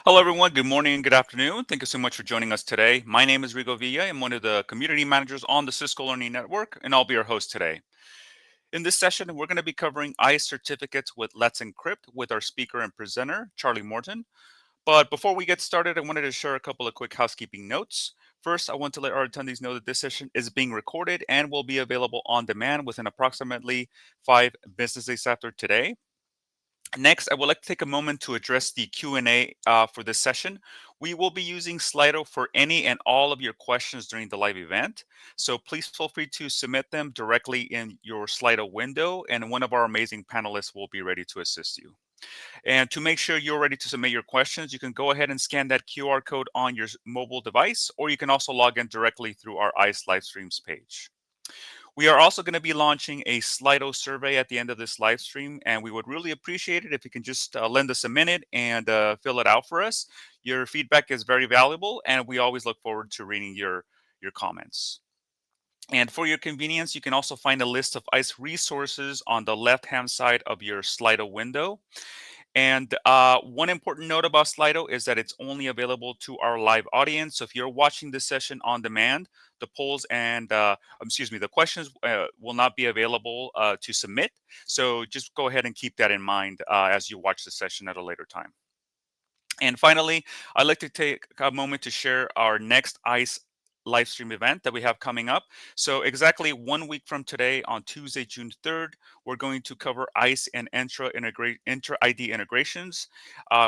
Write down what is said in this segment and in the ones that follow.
Hello, everyone. Good morning and good afternoon. Thank you so much for joining us today. My name is Rigo Villa. I'm one of the community managers on the Cisco Learning Network, and I'll be your host today. In this session, we're going to be covering ISE certificates with Let's Encrypt with our speaker and presenter, Charlie Morton. But before we get started, I wanted to share a couple of quick housekeeping notes. First, I want to let our attendees know that this session is being recorded and will be available on demand within approximately 5 business days after today. Next, I would like to take a moment to address the Q&A for this session. We will be using Slido for any and all of your questions during the live event. So please feel free to submit them directly in your Slido window, and one of our amazing panelists will be ready to assist you. And to make sure you're ready to submit your questions, you can go ahead and scan that QR code on your mobile device, or you can also log in directly through our ICE live streams page. We are also going to be launching a Slido survey at the end of this live stream, and we would really appreciate it if you can just lend us a minute and fill it out for us. Your feedback is very valuable, and we always look forward to reading your comments. And for your convenience, you can also find a list of ICE resources on the left-hand side of your Slido window. And one important note about Slido is that it's only available to our live audience. So if you're watching this session on demand, the polls and the questions will not be available to submit. So just go ahead and keep that in mind as you watch the session at a later time. And finally, I'd like to take a moment to share our next ICE live stream event that we have coming up. So exactly 1 week from today, on Tuesday, June 3rd, we're going to cover ICE and intra-ID integrations.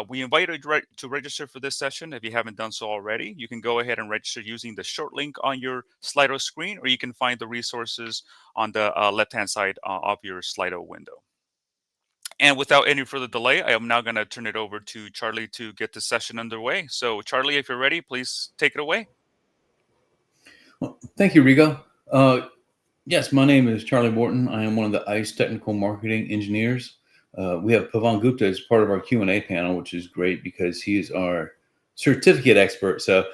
We invite you to register for this session if you haven't done so already. You can go ahead and register using the short link on your Slido screen, or you can find the resources on the left-hand side of your Slido window. And without any further delay, I am now going to turn it over to Charlie to get the session underway. So, Charlie, if you're ready, please take it away. Well, thank you, Rigo. Yes, my name is Charlie Morton. I am one of the ICE technical marketing engineers. We have Pavan Gupta as part of our Q&A panel, which is great because he is our certificate expert. So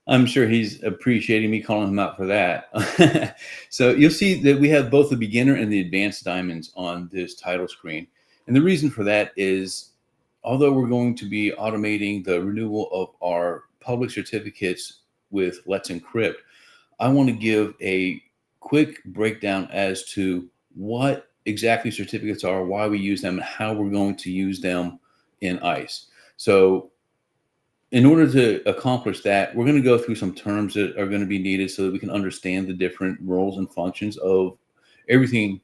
I'm sure he's appreciating me calling him out for that. So you'll see that we have both the beginner and the advanced diamonds on this title screen. And the reason for that is, although we're going to be automating the renewal of our public certificates with Let's Encrypt, I want to give a quick breakdown as to what exactly certificates are, why we use them, and how we're going to use them in ICE. So in order to accomplish that, we're going to go through some terms that are going to be needed so that we can understand the different roles and functions of everything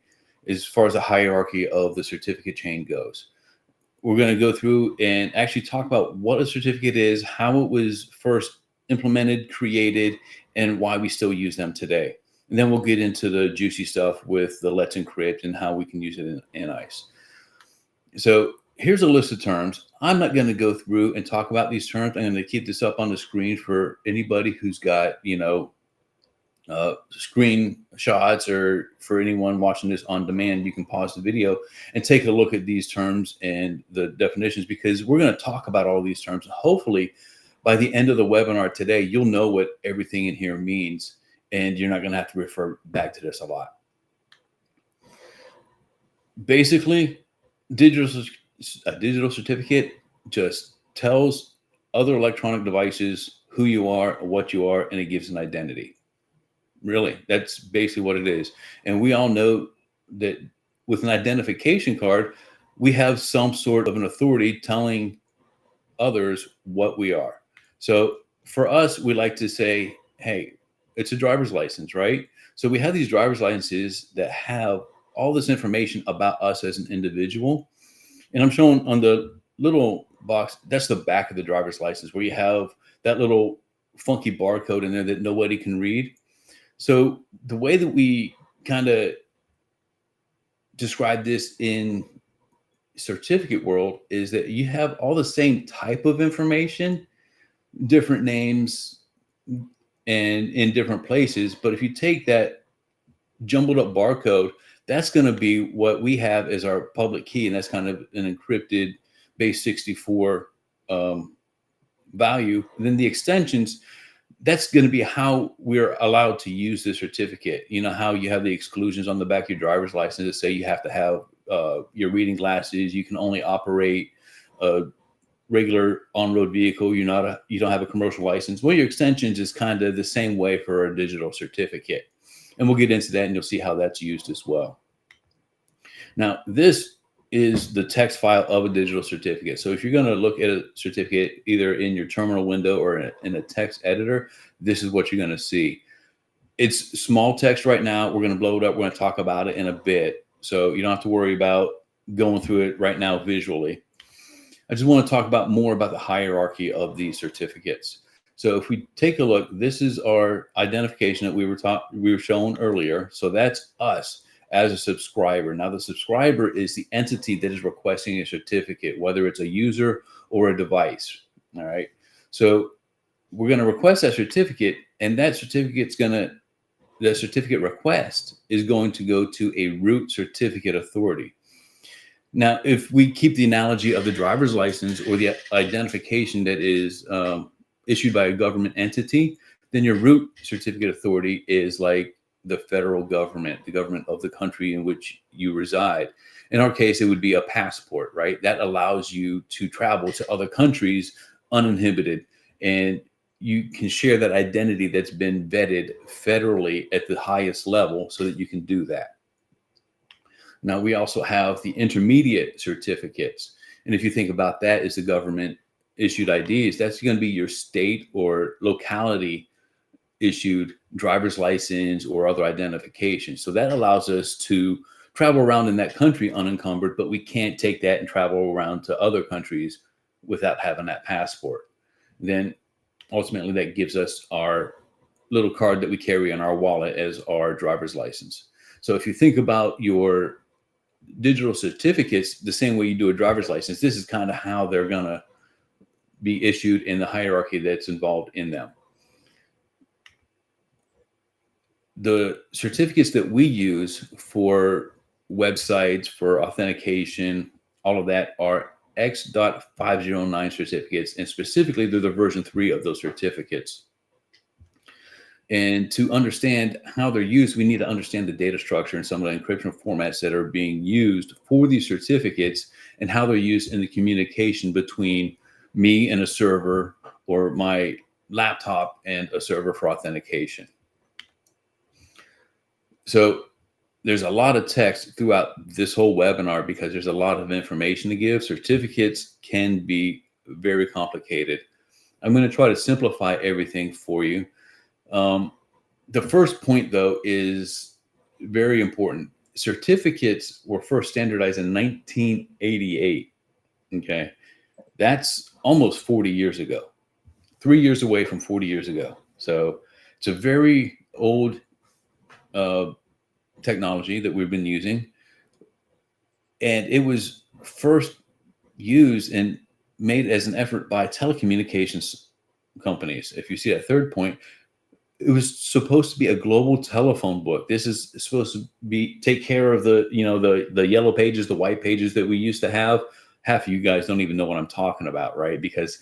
as far as the hierarchy of the certificate chain goes. We're going to go through and actually talk about what a certificate is, how it was first implemented, created, and why we still use them today. And then we'll get into the juicy stuff with the Let's Encrypt and how we can use it in ICE. So here's a list of terms. I'm not going to go through and talk about these terms. I'm going to keep this up on the screen for anybody who's got, screenshots, or for anyone watching this on demand, you can pause the video and take a look at these terms and the definitions, because we're going to talk about all these terms. Hopefully, by the end of the webinar today, you'll know what everything in here means, and you're not going to have to refer back to this a lot. Basically, a digital certificate just tells other electronic devices who you are, what you are, and it gives an identity. Really, that's basically what it is. And we all know that with an identification card, we have some sort of an authority telling others what we are. So for us, we like to say, hey, it's a driver's license, right? So we have these driver's licenses that have all this information about us as an individual. And I'm showing on the little box, that's the back of the driver's license, where you have that little funky barcode in there that nobody can read. So the way that we kind of describe this in certificate world is that you have all the same type of information, different names, and in different places. But if you take that jumbled up barcode, that's going to be what we have as our public key, and that's kind of an encrypted base 64 value. And then the extensions, that's going to be how we're allowed to use the certificate. You know how you have the exclusions on the back of your driver's license that say you have to have your reading glasses, you can only operate regular on-road vehicle, you don't have a commercial license, well, your extensions is kind of the same way for a digital certificate. And we'll get into that and you'll see how that's used as well. Now, this is the text file of a digital certificate. So if you're going to look at a certificate either in your terminal window or in a text editor, this is what you're going to see. It's small text right now. We're going to blow it up. We're going to talk about it in a bit. So you don't have to worry about going through it right now visually. I just want to talk more about the hierarchy of these certificates. So if we take a look, this is our identification that we were shown earlier. So that's us as a subscriber. Now the subscriber is the entity that is requesting a certificate, whether it's a user or a device. All right. So we're going to request that certificate, and that the certificate request is going to go to a root certificate authority. Now, if we keep the analogy of the driver's license or the identification that is issued by a government entity, then your root certificate authority is like the federal government, the government of the country in which you reside. In our case, it would be a passport, right? That allows you to travel to other countries uninhibited, and you can share that identity that's been vetted federally at the highest level so that you can do that. Now, we also have the intermediate certificates. And if you think about that as the government issued IDs, that's going to be your state or locality issued driver's license or other identification. So that allows us to travel around in that country unencumbered, but we can't take that and travel around to other countries without having that passport. Then ultimately that gives us our little card that we carry in our wallet as our driver's license. So if you think about your digital certificates the same way you do a driver's license, this is kind of how they're going to be issued in the hierarchy that's involved in them. The certificates that we use for websites, for authentication, all of that are X.509 certificates, and specifically they're the version 3 of those certificates. And to understand how they're used, we need to understand the data structure and some of the encryption formats that are being used for these certificates and how they're used in the communication between me and a server or my laptop and a server for authentication. So there's a lot of text throughout this whole webinar because there's a lot of information to give. Certificates can be very complicated. I'm going to try to simplify everything for you. The first point, though, is very important. Certificates were first standardized in 1988. Okay. That's almost 40 years ago, 3 years away from 40 years ago. So it's a very old technology that we've been using. And it was first used and made as an effort by telecommunications companies. If you see that third point, it was supposed to be a global telephone book. This is supposed to take care of the yellow pages, the white pages that we used to have. Half of you guys don't even know what I'm talking about, right? Because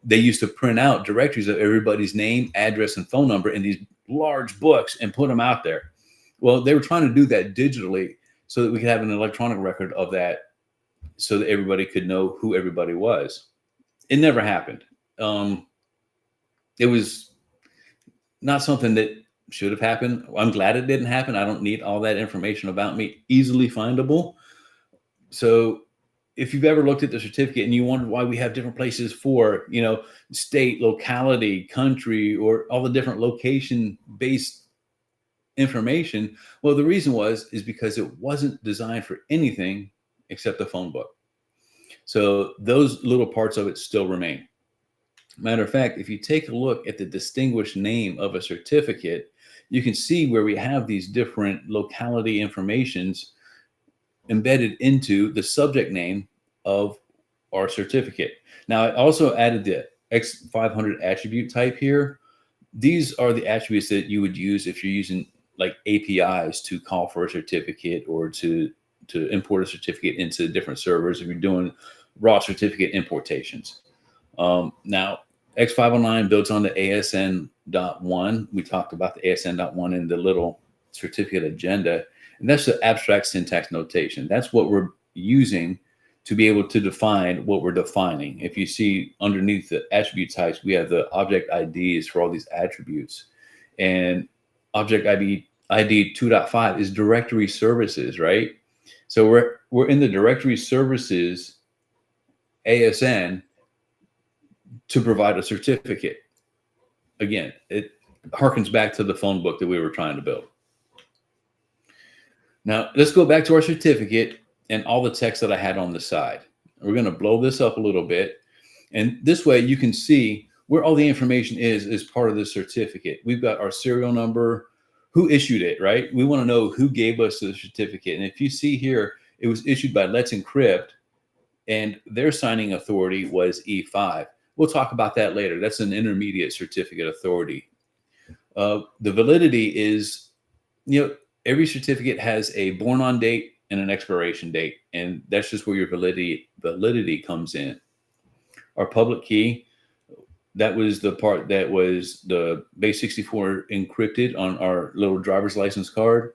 they used to print out directories of everybody's name, address, and phone number in these large books and put them out there. Well, they were trying to do that digitally so that we could have an electronic record of that so that everybody could know who everybody was. It never happened. It was not something that should have happened. I'm glad it didn't happen. I don't need all that information about me easily findable. So if you've ever looked at the certificate and you wondered why we have different places for, state, locality, country, or all the different location-based information, well, the reason is because it wasn't designed for anything except the phone book. So those little parts of it still remain. Matter of fact, if you take a look at the distinguished name of a certificate, you can see where we have these different locality informations embedded into the subject name of our certificate. Now, I also added the X500 attribute type here. These are the attributes that you would use if you're using like APIs to call for a certificate or to import a certificate into different servers if you're doing raw certificate importations. Now, X509 builds on the ASN.1. We talked about the ASN.1 in the little certificate agenda, and that's the abstract syntax notation. That's what we're using to be able to define what we're defining. If you see underneath the attribute types, we have the object IDs for all these attributes. And object ID 2.5 is directory services, right? So we're in the directory services ASN to provide a certificate. Again, it harkens back to the phone book that we were trying to build. Now, let's go back to our certificate and all the text that I had on the side. We're going to blow this up a little bit. And this way you can see where all the information is part of the certificate. We've got our serial number, who issued it, right? We want to know who gave us the certificate. And if you see here, it was issued by Let's Encrypt, and their signing authority was E5. We'll talk about that later. That's an intermediate certificate authority. The validity is, every certificate has a born on date and an expiration date, and that's just where your validity comes in. Our public key, that was the part that was the base 64 encrypted on our little driver's license card.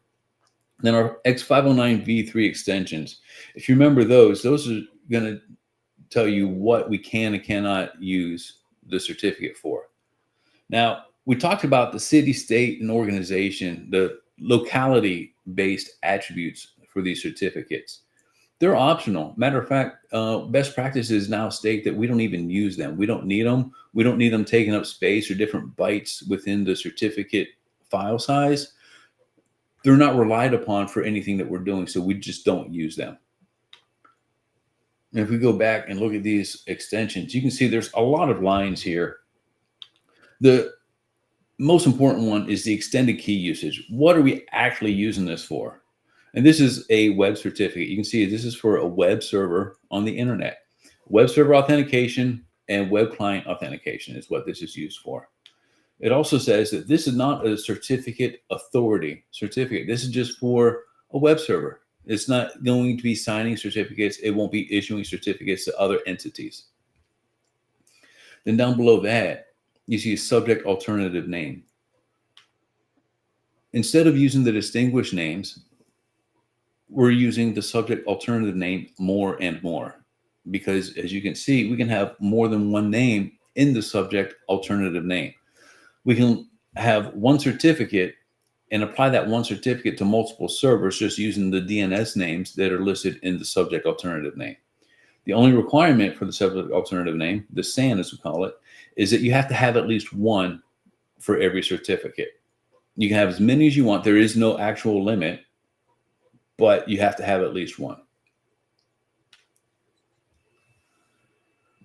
Then our X509V3 extensions. If you remember those are going to tell you what we can and cannot use the certificate for. Now, we talked about the city, state, and organization, the locality-based attributes for these certificates. They're optional. Matter of fact, best practices now state that we don't even use them. We don't need them. We don't need them taking up space or different bytes within the certificate file size. They're not relied upon for anything that we're doing, so we just don't use them. And if we go back and look at these extensions, you can see there's a lot of lines here. The most important one is the extended key usage. What are we actually using this for? And this is a web certificate. You can see this is for a web server on the internet. Web server authentication and web client authentication is what this is used for. It also says that this is not a certificate authority certificate. This is just for a web server. It's not going to be signing certificates. It won't be issuing certificates to other entities. Then down below that, you see a subject alternative name. Instead of using the distinguished names, we're using the subject alternative name more and more, because as you can see, we can have more than one name in the subject alternative name. We can have one certificate and apply that one certificate to multiple servers just using the DNS names that are listed in the subject alternative name. The only requirement for the subject alternative name, the SAN as we call it, is that you have to have at least one for every certificate. You can have as many as you want. There is no actual limit, but you have to have at least one.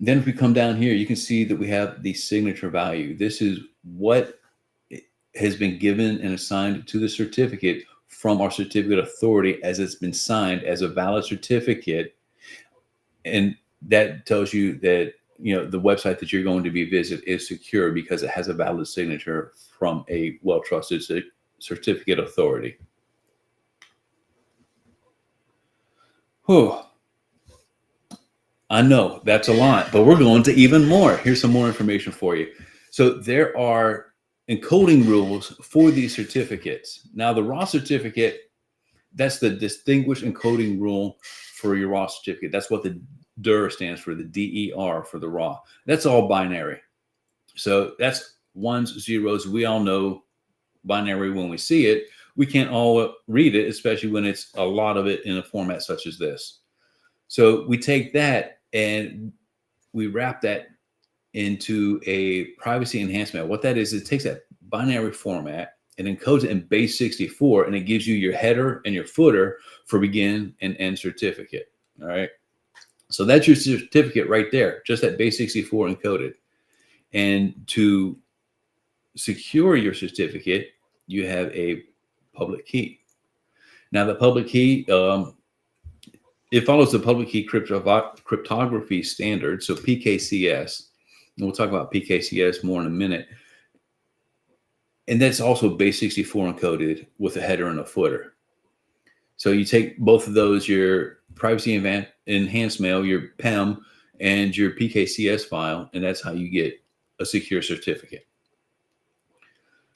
Then if we come down here, you can see that we have the signature value. This is what has been given and assigned to the certificate from our certificate authority as it's been signed as a valid certificate. And that tells you that the website that you're going to be visit is secure because it has a valid signature from a well-trusted certificate authority. Whew. I know that's a lot, but we're going to even more. Here's some more information for you. So there are encoding rules for these certificates. Now the raw certificate, that's the distinguished encoding rule for your raw certificate. That's what the DER stands for, the DER for the raw. That's all binary. So that's ones, zeros. We all know binary when we see it. We can't all read it, especially when it's a lot of it in a format such as this. So we take that and we wrap that into a privacy enhancement. What that is, it takes that binary format and encodes it in base 64, and it gives you your header and your footer for begin and end certificate. All right. So that's your certificate right there, just that base 64 encoded. And to secure your certificate, you have a public key. Now the public key, it follows the public key cryptography standard, so PKCS. And we'll talk about PKCS more in a minute. And that's also base 64 encoded with a header and a footer. So you take both of those, your privacy enhanced mail, your PEM, and your PKCS file, and that's how you get a secure certificate.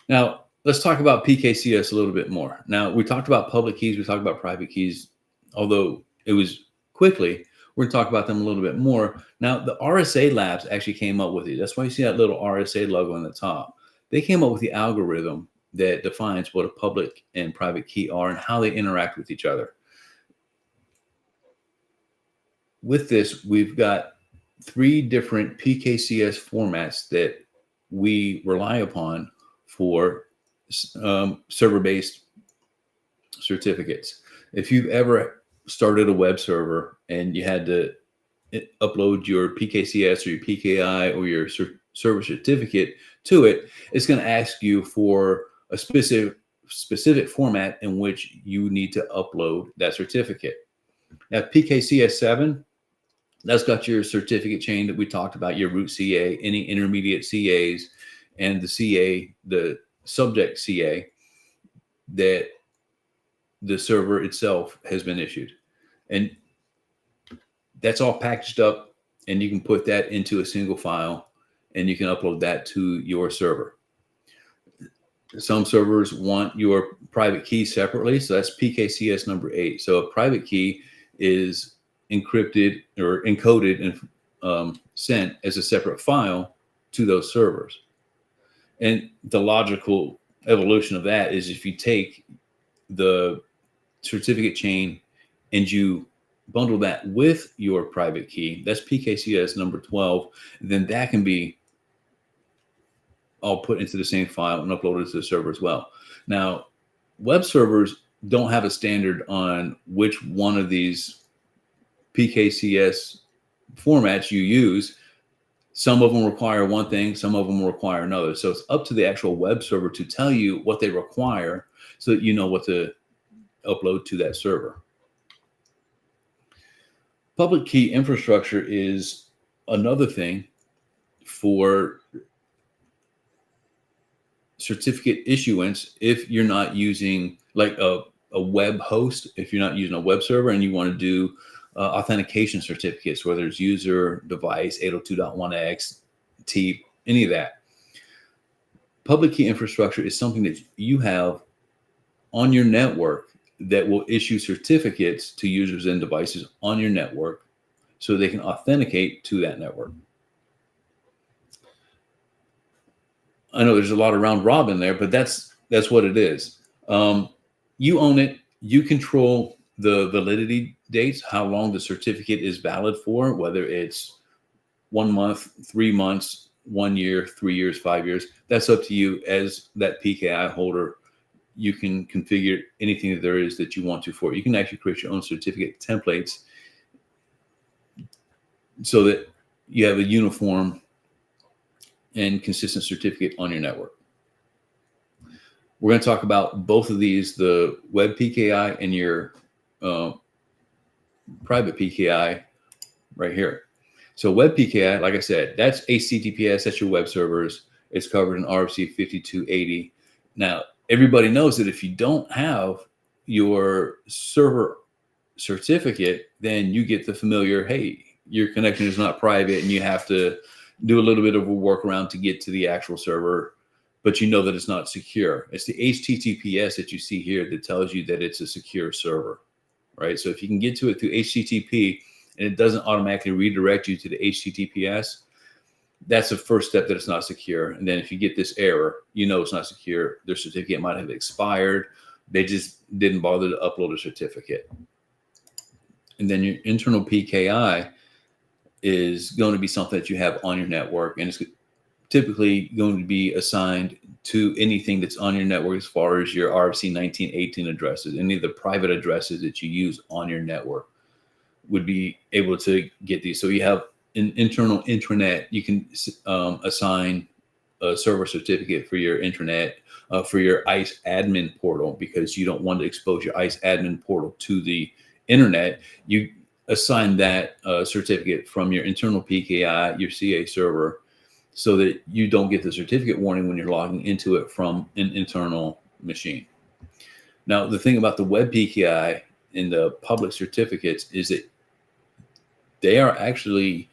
Now, let's talk about PKCS a little bit more. Now, we talked about public keys, we talked about private keys, although it was quickly. We're going to talk about them a little bit more. Now, the RSA Labs actually came up with it. That's why you see that little RSA logo on the top. They came up with the algorithm that defines what a public and private key are and how they interact with each other. With this, we've got 3 different PKCS formats that we rely upon for server-based certificates. If you've ever started a web server and you had to upload your PKCS or your PKI or your server certificate to it, it's going to ask you for a specific format in which you need to upload that certificate. Now, PKCS 7, that's got your certificate chain that we talked about, your root CA, any intermediate CAs, and the CA, the subject CA that the server itself has been issued. And that's all packaged up, and you can put that into a single file, and you can upload that to your server. Some servers want your private key separately, so that's PKCS number 8. So a private key is encrypted or encoded and sent as a separate file to those servers. And the logical evolution of that is if you take the certificate chain and you bundle that with your private key, that's PKCS number 12, then that can be all put into the same file and uploaded to the server as well. Now, web servers don't have a standard on which one of these PKCS formats you use. Some of them require one thing, some of them require another. So it's up to the actual web server to tell you what they require so that you know what to upload to that server. Public key infrastructure is another thing for certificate issuance if you're not using like a web host, if you're not using a web server and you want to do authentication certificates, whether it's user, device, 802.1x, TEAP, any of that. Public key infrastructure is something that you have on your network that will issue certificates to users and devices on your network so they can authenticate to that network. I know there's a lot of round robin there, but that's what it is. You own it. You control the validity dates, how long the certificate is valid for, whether it's 1 month, 3 months, 1 year, 3 years, 5 years. That's up to you as that PKI holder. You can configure anything that there is that you want to for it. You can actually create your own certificate templates so that you have a uniform and consistent certificate on your network. We're going to talk about both of these, the web PKI and your private PKI right here. So web PKI, like I said, that's HTTPS, that's your web servers. It's covered in RFC 5280. Now, everybody knows that if you don't have your server certificate, then you get the familiar, hey, your connection is not private and you have to do a little bit of a workaround to get to the actual server, but you know that it's not secure. It's the HTTPS that you see here that tells you that it's a secure server, right? So if you can get to it through HTTP and it doesn't automatically redirect you to the HTTPS, that's the first step that it's not secure. And then if you get this error, you know it's not secure. Their certificate might have expired. They just didn't bother to upload a certificate. And then your internal PKI is going to be something that you have on your network, and it's typically going to be assigned to anything that's on your network as far as your RFC 1918 addresses. Any of the private addresses that you use on your network would be able to get these. So you have an internal intranet. You can assign a server certificate for your intranet, for your ISE admin portal, because you don't want to expose your ISE admin portal to the internet. You assign that certificate from your internal PKI, your CA server, so that you don't get the certificate warning when you're logging into it from an internal machine. Now, the thing about the web PKI and the public certificates is that they are actually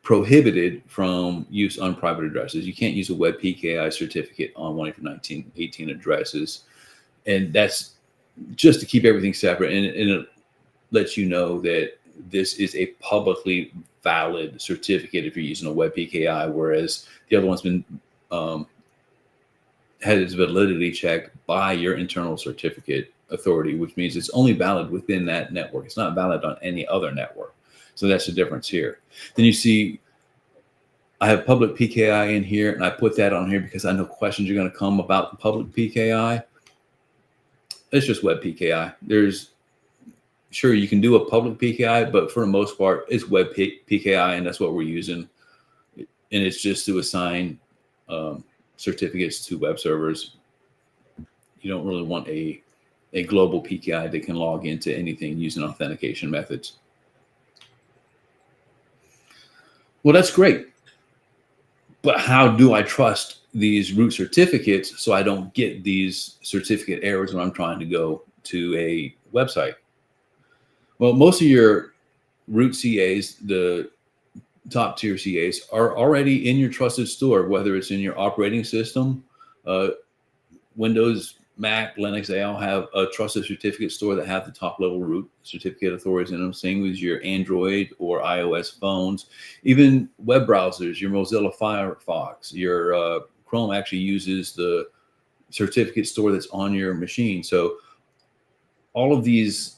prohibited from use on private addresses. You can't use a web PKI certificate on one of your 1918 addresses. And that's just to keep everything separate. And it lets you know that this is a publicly valid certificate if you're using a web PKI, whereas the other one's been had its validity checked by your internal certificate authority, which means it's only valid within that network. It's not valid on any other network. So that's the difference here. Then you see, I have public PKI in here, and I put that on here because I know questions are going to come about the public PKI. It's just web PKI. Sure, you can do a public PKI, but for the most part, it's web PKI, and that's what we're using. And it's just to assign certificates to web servers. You don't really want a global PKI that can log into anything using authentication methods. Well, that's great. But how do I trust these root certificates so I don't get these certificate errors when I'm trying to go to a website? Well, most of your root CAs, the top tier CAs, are already in your trusted store, whether it's in your operating system, Windows, Mac, Linux, they all have a trusted certificate store that have the top level root certificate authorities in them. Same with your Android or iOS phones, even web browsers, your Mozilla Firefox, your Chrome actually uses the certificate store that's on your machine. So all of these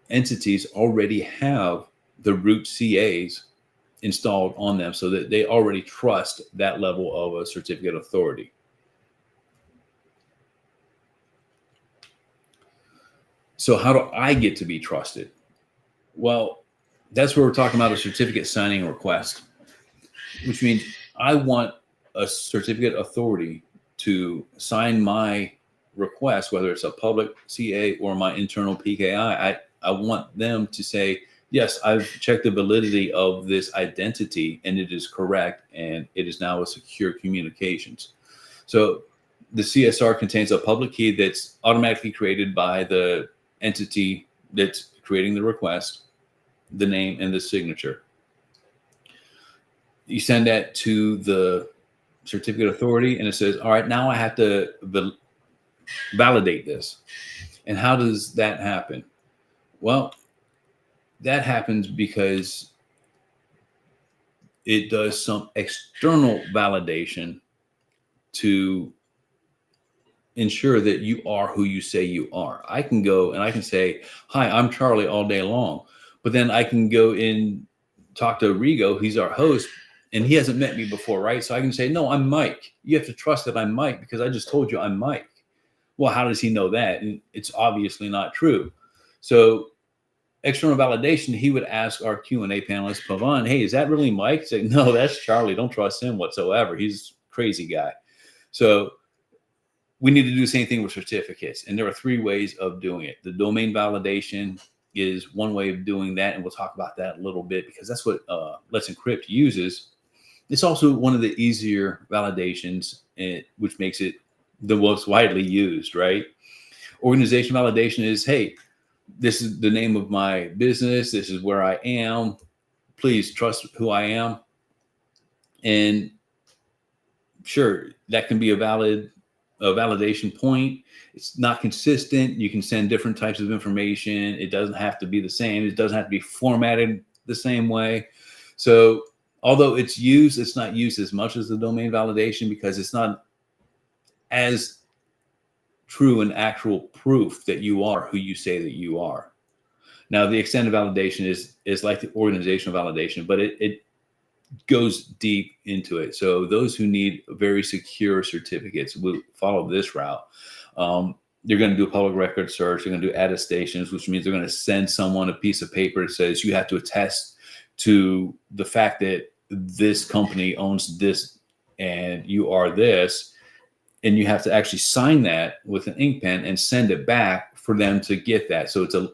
entities already have the root CAs installed on them so that they already trust that level of a certificate authority. So how do I get to be trusted? Well, that's where we're talking about a certificate signing request, which means I want a certificate authority to sign my request, whether it's a public CA or my internal PKI. I want them to say, yes, I've checked the validity of this identity and it is correct, and it is now a secure communications. So the CSR contains a public key that's automatically created by the entity that's creating the request, the name and the signature. You send that to the certificate authority and it says, all right, now I have to validate this. And how does that happen? Well, that happens because it does some external validation to ensure that you are who you say you are. I can go and I can say, hi, I'm Charlie all day long. But then I can go and talk to Rigo, he's our host, and he hasn't met me before, right? So I can say, no, I'm Mike. You have to trust that I'm Mike because I just told you I'm Mike. Well, how does he know that? And it's obviously not true. So external validation, he would ask our Q&A panelist, Pavan, hey, is that really Mike? Say, no, that's Charlie. Don't trust him whatsoever. He's a crazy guy. So we need to do the same thing with certificates. And there are 3 ways of doing it. The domain validation is one way of doing that. And we'll talk about that a little bit because that's what Let's Encrypt uses. It's also one of the easier validations, which makes it the most widely used, right? Organization validation is, hey, this is the name of my business. This is where I am. Please trust who I am. And sure, that can be a validation point. It's not consistent. You can send different types of information. It doesn't have to be the same. It doesn't have to be formatted the same way. So although it's used, it's not used as much as the domain validation because it's not as true and actual proof that you are who you say that you are. Now, the extended validation is like the organizational validation, but it goes deep into it. So those who need very secure certificates will follow this route. They're going to do a public record search. They're going to do attestations, which means they're going to send someone a piece of paper that says you have to attest to the fact that this company owns this and you are this. And you have to actually sign that with an ink pen and send it back for them to get that. So it's a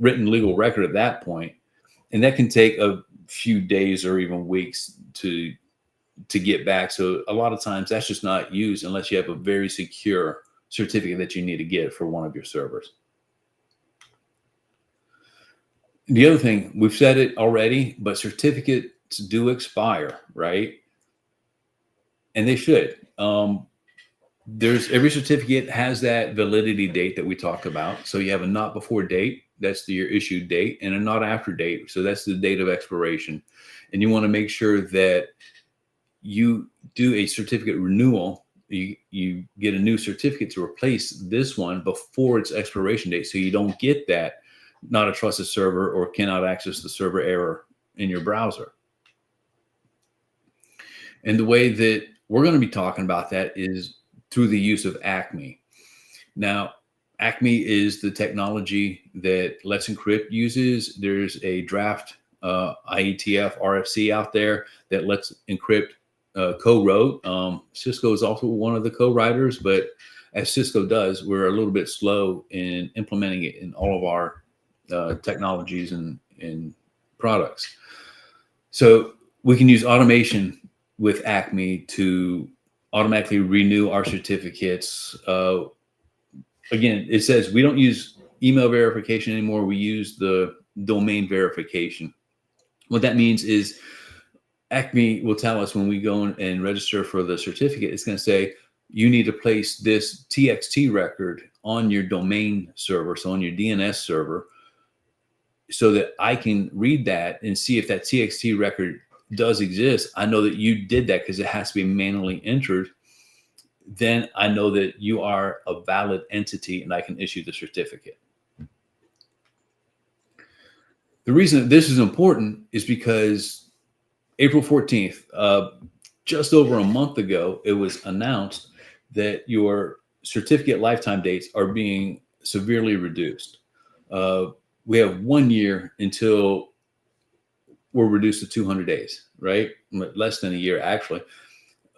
written legal record at that point. And that can take a few days or even weeks to get back. So a lot of times that's just not used unless you have a very secure certificate that you need to get for one of your servers. The other thing, we've said it already, but certificates do expire, right? And they should. Every certificate has that validity date that we talked about. So you have a not before date, That's your issue date, and a not after date. So that's the date of expiration. And you want to make sure that you do a certificate renewal. You get a new certificate to replace this one before its expiration date, so you don't get that not a trusted server or cannot access the server error in your browser. And the way that we're going to be talking about that is through the use of ACME. Now, ACME is the technology that Let's Encrypt uses. There's a draft IETF RFC out there that Let's Encrypt co-wrote. Cisco is also one of the co-writers, but as Cisco does, we're a little bit slow in implementing it in all of our technologies and products. So we can use automation with ACME to automatically renew our certificates. Again, it says we don't use email verification anymore. We use the domain verification. What that means is ACME will tell us when we go and register for the certificate, it's going to say, you need to place this TXT record on your domain server, so on your DNS server, so that I can read that and see if that TXT record does exist. I know that you did that because it has to be manually entered. Then I know that you are a valid entity and I can issue the certificate. The reason that this is important is because April 14th, just over a month ago, it was announced that your certificate lifetime dates are being severely reduced. We have 1 year until we're reduced to 200 days, right? Less than a year, actually.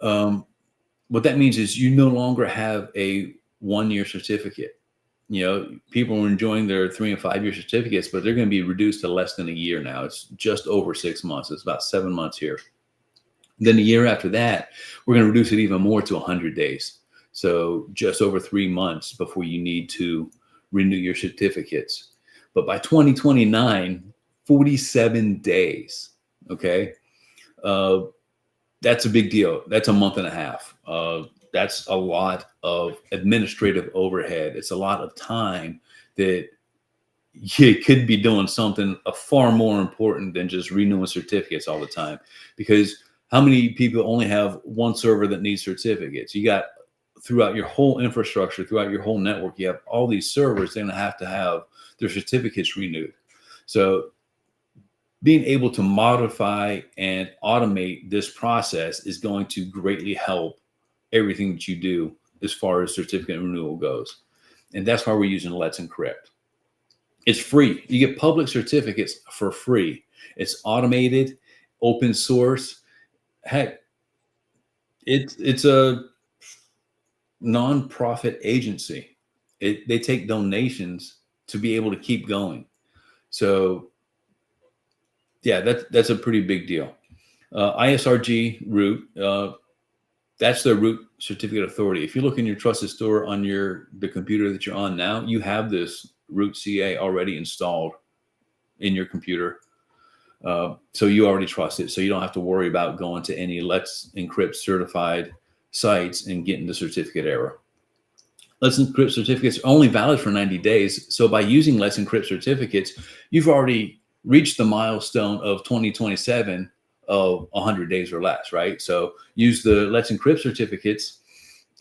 What that means is you no longer have a 1 year certificate. You know, people are enjoying their 3 and 5 year certificates, but they're going to be reduced to less than a year now. It's just over 6 months. It's about 7 months here. Then the year after that, we're going to reduce it even more to 100 days. So just over 3 months before you need to renew your certificates. But by 2029, 47 days. Okay. That's a big deal. That's a month and a half. That's a lot of administrative overhead. It's a lot of time that you could be doing something far more important than just renewing certificates all the time. Because how many people only have one server that needs certificates? You got throughout your whole infrastructure, throughout your whole network, you have all these servers. They're going to have their certificates renewed. So being able to modify and automate this process is going to greatly help everything that you do as far as certificate renewal goes. And that's why we're using Let's Encrypt. It's free. You get public certificates for free. It's automated, open source. Heck, it's a nonprofit agency. They take donations to be able to keep going. So yeah, that's a pretty big deal. ISRG root, that's the root certificate authority. If you look in your trusted store on the computer that you're on now, you have this root CA already installed in your computer. So you already trust it. So you don't have to worry about going to any Let's Encrypt certified sites and getting the certificate error. Let's Encrypt certificates are only valid for 90 days. So by using Let's Encrypt certificates, you've already reached the milestone of 2027 of 100 days or less, right? So use the Let's Encrypt certificates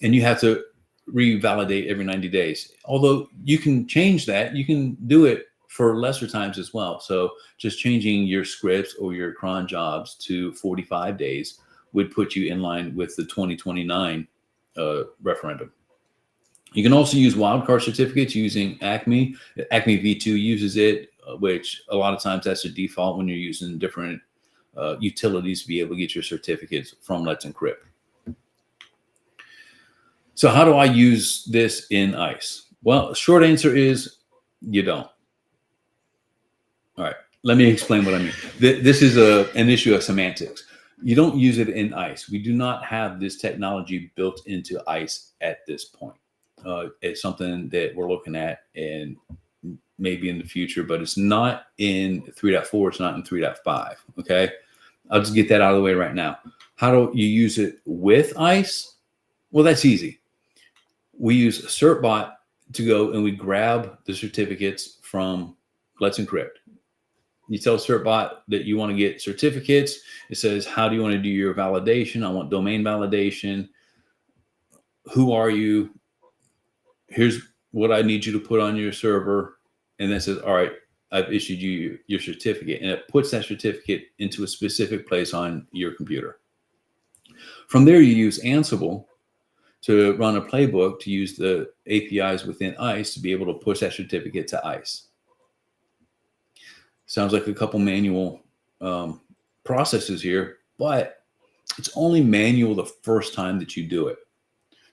and you have to revalidate every 90 days. Although you can change that, you can do it for lesser times as well. So just changing your scripts or your cron jobs to 45 days would put you in line with the 2029 referendum. You can also use wildcard certificates using ACME. ACME V2 uses it, which a lot of times that's the default when you're using different utilities to be able to get your certificates from Let's Encrypt. So how do I use this in ICE? Well, the short answer is you don't. All right, let me explain what I mean. This is an issue of semantics. You don't use it in ICE. We do not have this technology built into ICE at this point. It's something that we're looking at and maybe in the future, but it's not in 3.4. It's not in 3.5. Okay. I'll just get that out of the way right now. How do you use it with ICE? Well, that's easy. We use CertBot to go and we grab the certificates from Let's Encrypt. You tell CertBot that you want to get certificates. It says, how do you want to do your validation? I want domain validation. Who are you? Here's what I need you to put on your server. And then it says, all right, I've issued you your certificate. And it puts that certificate into a specific place on your computer. From there, you use Ansible to run a playbook to use the APIs within ISE to be able to push that certificate to ISE. Sounds like a couple manual processes here, but it's only manual the first time that you do it.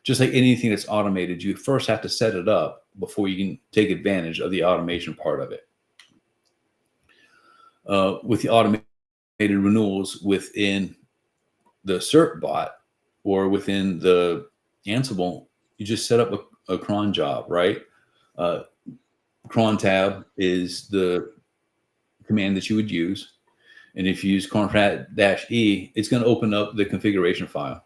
Just like anything that's automated, you first have to set it up before you can take advantage of the automation part of it. With the automated renewals within the CertBot or within the Ansible, you just set up a cron job, right? Cron tab is the command that you would use. And if you use cron-e, it's going to open up the configuration file.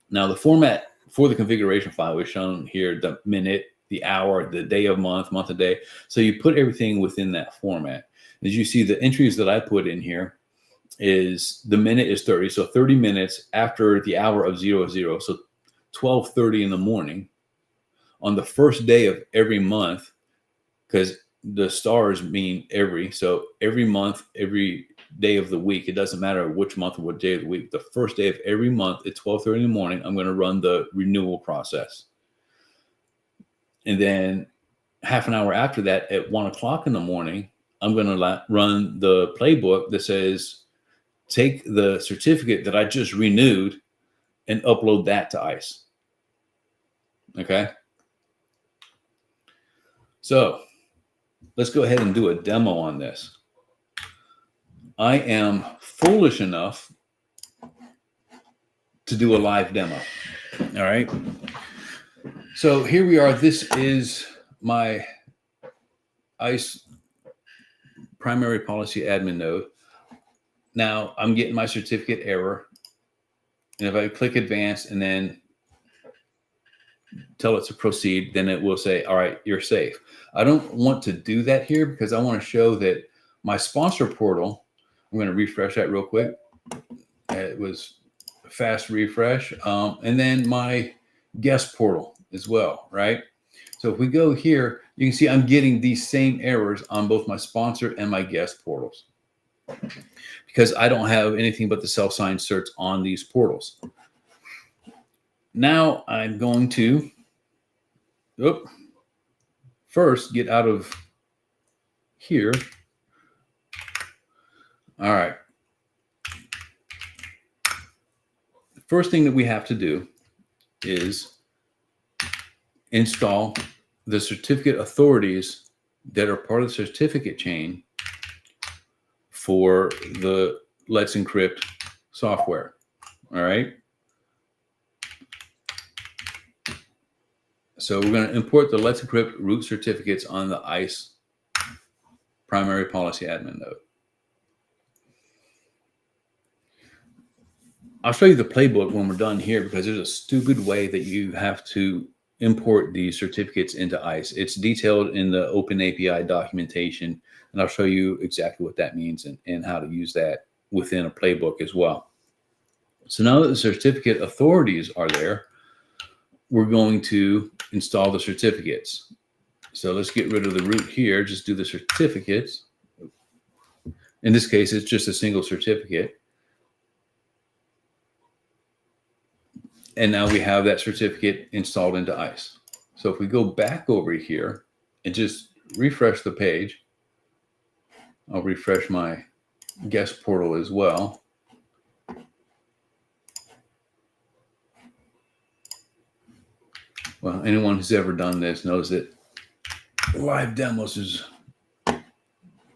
Now, the format for the configuration file is shown here: the minute, the hour, the day of month, month of day. So you put everything within that format. As you see, the entries that I put in here is the minute is 30. So 30 minutes after the hour of 00. So 12:30 in the morning on the first day of every month, because the stars mean every. So every month, every day of the week, it doesn't matter which month or what day of the week, the first day of every month at 12:30 in the morning, I'm going to run the renewal process. And then half an hour after that, at 1 o'clock in the morning, I'm going to run the playbook that says, take the certificate that I just renewed and upload that to ISE. Okay. So let's go ahead and do a demo on this. I am foolish enough to do a live demo. All right. So here we are. This is my ISE primary policy admin node. Now I'm getting my certificate error. And if I click advanced and then tell it to proceed, then it will say, all right, you're safe. I don't want to do that here because I want to show that my sponsor portal, I'm going to refresh that real quick. It was a fast refresh. And then my guest portal as well, right? So if we go here, you can see I'm getting these same errors on both my sponsor and my guest portals because I don't have anything but the self-signed certs on these portals. Now I'm going to first get out of here. All right. The first thing that we have to do is install the certificate authorities that are part of the certificate chain for the Let's Encrypt software. All right. So we're going to import the Let's Encrypt root certificates on the ISE primary policy admin node. I'll show you the playbook when we're done here because there's a stupid way that you have to import these certificates into ISE. It's detailed in the Open API documentation, and I'll show you exactly what that means and how to use that within a playbook as well. So now that the certificate authorities are there, we're going to install the certificates. So let's get rid of the root here, just do the certificates. In this case, it's just a single certificate. And now we have that certificate installed into ISE. So if we go back over here and just refresh the page, I'll refresh my guest portal as well. Well, anyone who's ever done this knows that live demos is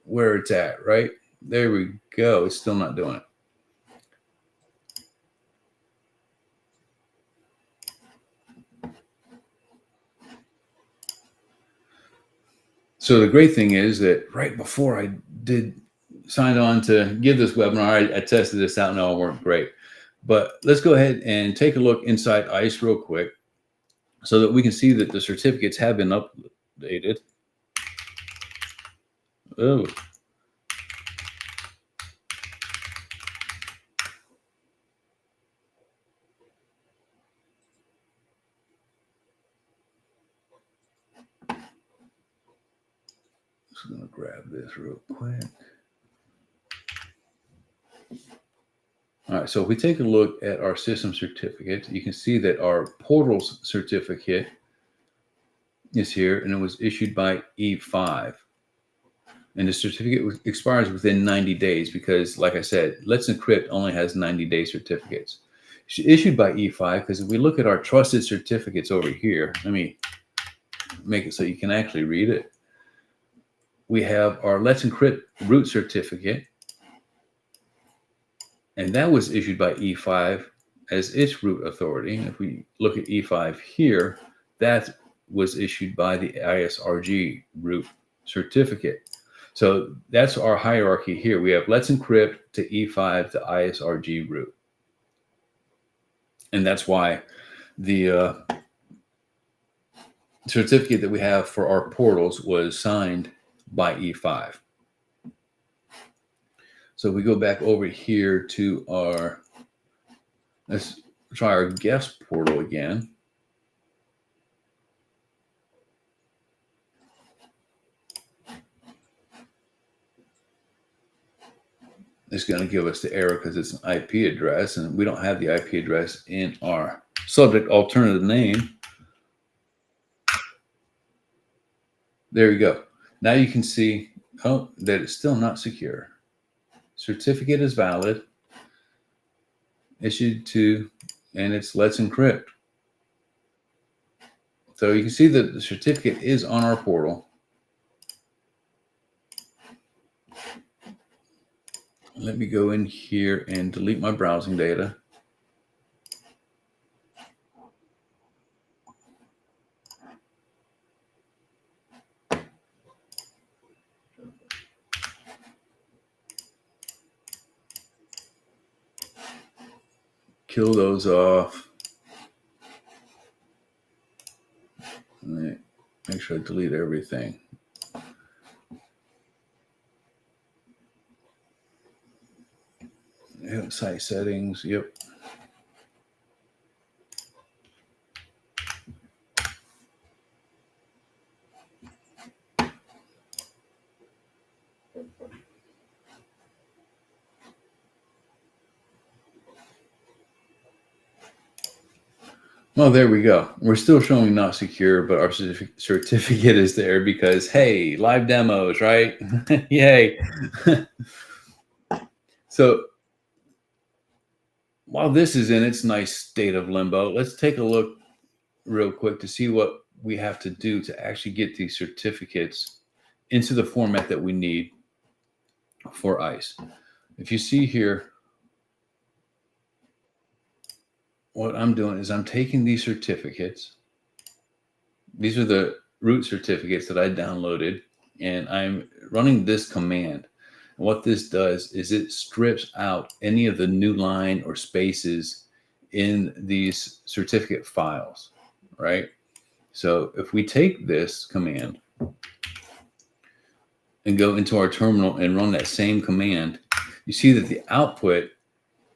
where it's at, right? There we go. It's still not doing it. So the great thing is that right before I signed on to give this webinar, I tested this out and it all worked great. But let's go ahead and take a look inside ISE real quick so that we can see that the certificates have been updated. Oh, just gonna grab this real quick. All right, so if we take a look at our system certificate, you can see that our portals certificate is here, and it was issued by E5. And the certificate expires within 90 days because, like I said, Let's Encrypt only has 90-day certificates. It's issued by E5 because if we look at our trusted certificates over here, let me make it so you can actually read it. We have our Let's Encrypt root certificate, and that was issued by E5 as its root authority. If we look at E5 here, that was issued by the ISRG root certificate. So that's our hierarchy here. We have Let's Encrypt to E5 to ISRG root. And that's why the certificate that we have for our portals was signed by E5. So we go back over here to our, let's try our guest portal again. It's going to give us the error because it's an IP address, and we don't have the IP address in our subject alternative name. There you go. Now you can see, oh, that it's still not secure. Certificate is valid, issued to, and it's Let's Encrypt. So you can see that the certificate is on our portal. Let me go in here and delete my browsing data. Kill those off. Make sure I delete everything. Yep, site settings, yep. Well, there we go. We're still showing not secure, but our certificate is there because, hey, live demos, right? Yay. So while this is in its nice state of limbo, let's take a look real quick to see what we have to do to actually get these certificates into the format that we need for ISE. If you see here, what I'm doing is I'm taking these certificates. These are the root certificates that I downloaded, and I'm running this command. And what this does is it strips out any of the new line or spaces in these certificate files, right? So if we take this command and go into our terminal and run that same command, you see that the output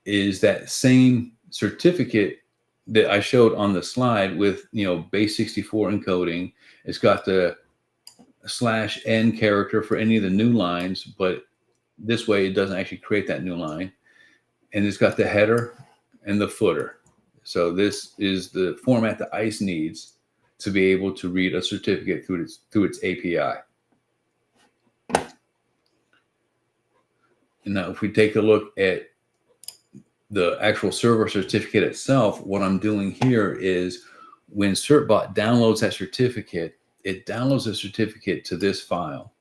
is that same certificate that I showed on the slide with, base 64 encoding. It's got the /n character for any of the new lines, but this way it doesn't actually create that new line. And it's got the header and the footer. So this is the format that ISE needs to be able to read a certificate through its API. And now if we take a look at the actual server certificate itself, what I'm doing here is when CertBot downloads that certificate, it downloads the certificate to this file.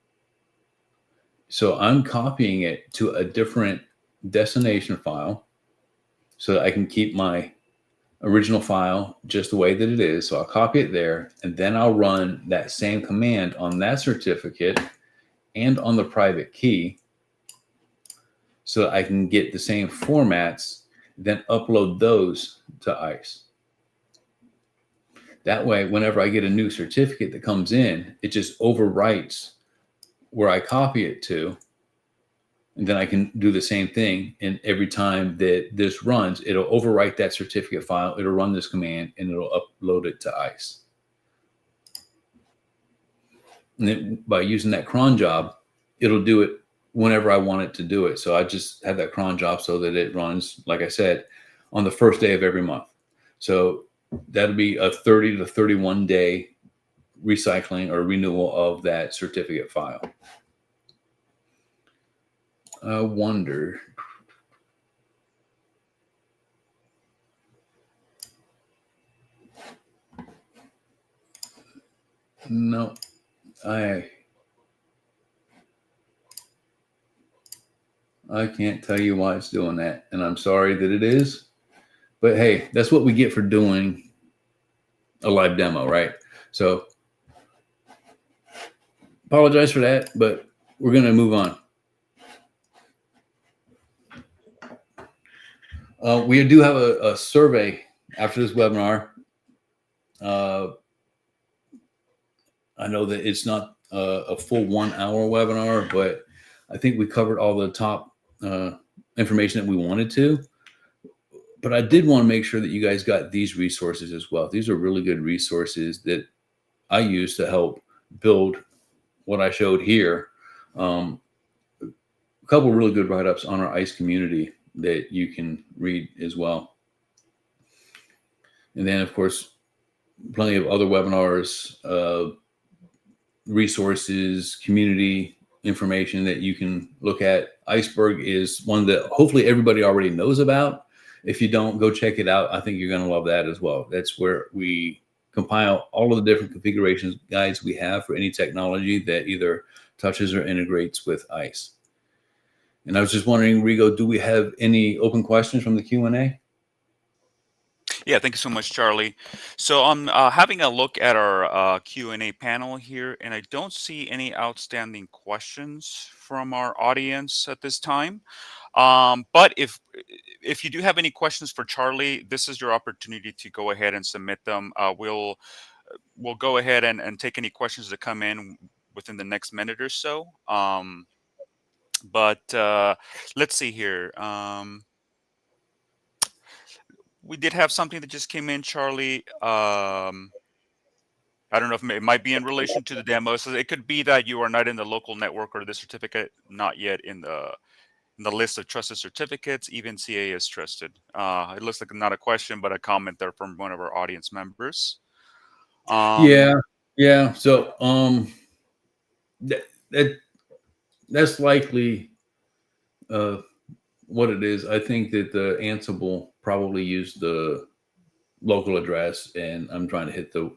So I'm copying it to a different destination file so that I can keep my original file just the way that it is. So I'll copy it there, and then I'll run that same command on that certificate and on the private key so that I can get the same formats, then upload those to ISE. That way, whenever I get a new certificate that comes in, it just overwrites where I copy it to, and then I can do the same thing. And every time that this runs, it'll overwrite that certificate file. It'll run this command and it'll upload it to ISE. And then by using that cron job, it'll do it whenever I want it to do it. So I just have that cron job so that it runs, like I said, on the first day of every month. So that'll be a 30 to 31 day recycling or renewal of that certificate file. I wonder. No, I can't tell you why it's doing that, and I'm sorry that it is. But hey, that's what we get for doing a live demo, right? So apologize for that, but we're going to move on. We do have a survey after this webinar. I know that it's not a full 1 hour webinar, but I think we covered all the top information that we wanted to. But I did want to make sure that you guys got these resources as well. These are really good resources that I use to help build what I showed here. A couple really good write-ups on our ISE community that you can read as well. And then, of course, plenty of other webinars, resources, community information that you can look at. Iceberg is one that hopefully everybody already knows about. If you don't, go check it out. I think you're going to love that as well. That's where we compile all of the different configurations guides we have for any technology that either touches or integrates with ISE. And I was just wondering, Rigo, do we have any open questions from the Q&A? Yeah, thank you so much, Charlie. So I'm having a look at our Q&A panel here, and I don't see any outstanding questions from our audience at this time. But if you do have any questions for Charlie, this is your opportunity to go ahead and submit them. We'll go ahead and take any questions that come in within the next minute or so. But let's see here. We did have something that just came in, Charlie. I don't know if it might be in relation to the demo. So it could be that you are not in the local network or the certificate not yet in the list of trusted certificates. Even CA is trusted. It looks like not a question, but a comment there from one of our audience members. Yeah. So that's likely what it is. I think that the Ansible probably used the local address, and I'm trying to hit the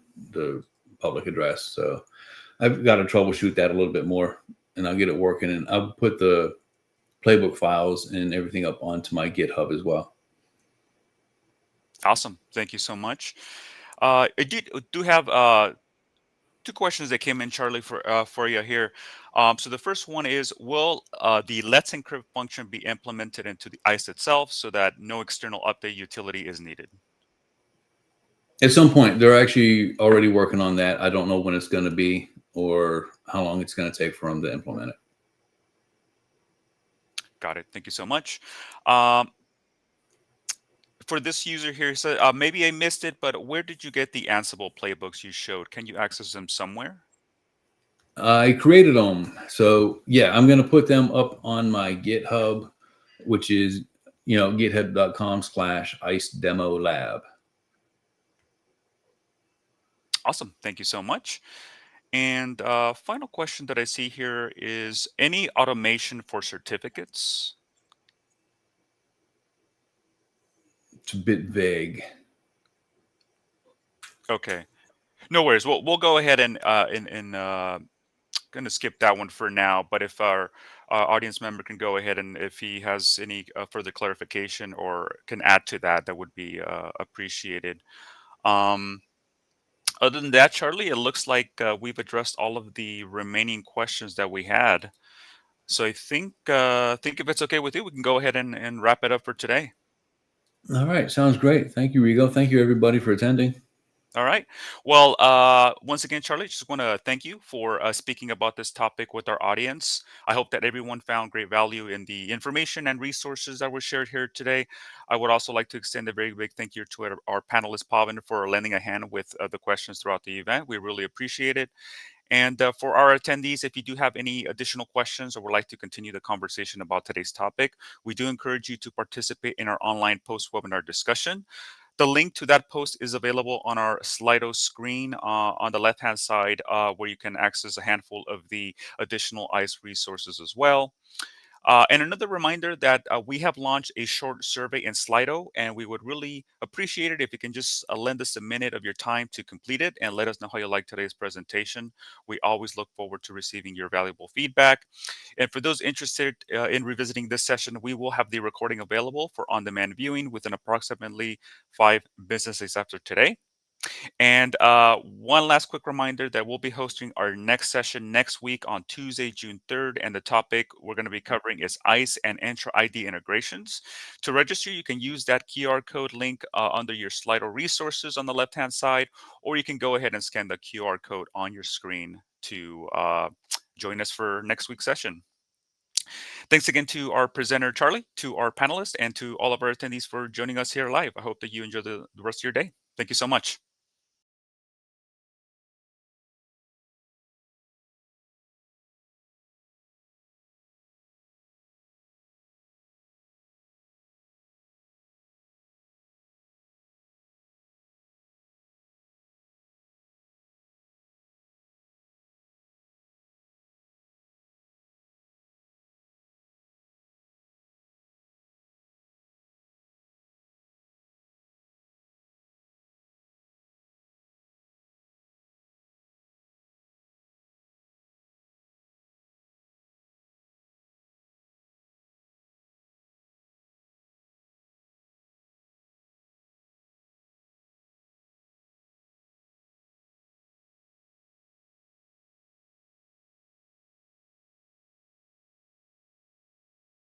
public address. So I've got to troubleshoot that a little bit more, and I'll get it working. And I'll put the playbook files and everything up onto my GitHub as well. Awesome. Thank you so much. I do have two questions that came in, Charlie, for you here. So the first one is, will the Let's Encrypt function be implemented into the ISE itself so that no external update utility is needed? At some point, they're actually already working on that. I don't know when it's going to be or how long it's going to take for them to implement it. Got it. Thank you so much. For this user here, so maybe I missed it, but where did you get the Ansible playbooks you showed? Can you access them somewhere? I created them. So yeah, I'm going to put them up on my GitHub, which is, github.com/IceDemoLab. Awesome. Thank you so much. And final question that I see here is, any automation for certificates? It's a bit vague. Okay. No worries. We'll go ahead and going to skip that one for now. But if our audience member can go ahead and if he has any further clarification or can add to that, that would be appreciated. Other than that, Charlie, it looks like we've addressed all of the remaining questions that we had. So I think if it's okay with you, we can go ahead and wrap it up for today. All right. Sounds great. Thank you, Rigo. Thank you, everybody, for attending. All right. Well, once again, Charlie, just want to thank you for speaking about this topic with our audience. I hope that everyone found great value in the information and resources that were shared here today. I would also like to extend a very big thank you to our panelist, Pavan, for lending a hand with the questions throughout the event. We really appreciate it. And for our attendees, if you do have any additional questions or would like to continue the conversation about today's topic, we do encourage you to participate in our online post-webinar discussion. The link to that post is available on our Slido screen on the left-hand side, where you can access a handful of the additional ICE resources as well. And another reminder that we have launched a short survey in Slido, and we would really appreciate it if you can just lend us a minute of your time to complete it and let us know how you like today's presentation. We always look forward to receiving your valuable feedback. And for those interested in revisiting this session, we will have the recording available for on-demand viewing within approximately 5 business days after today. And one last quick reminder that we'll be hosting our next session next week on Tuesday, June 3rd. And the topic we're going to be covering is ICE and Entra ID integrations. To register, you can use that QR code link under your Slido resources on the left-hand side, or you can go ahead and scan the QR code on your screen to join us for next week's session. Thanks again to our presenter, Charlie, to our panelists, and to all of our attendees for joining us here live. I hope that you enjoy the rest of your day. Thank you so much.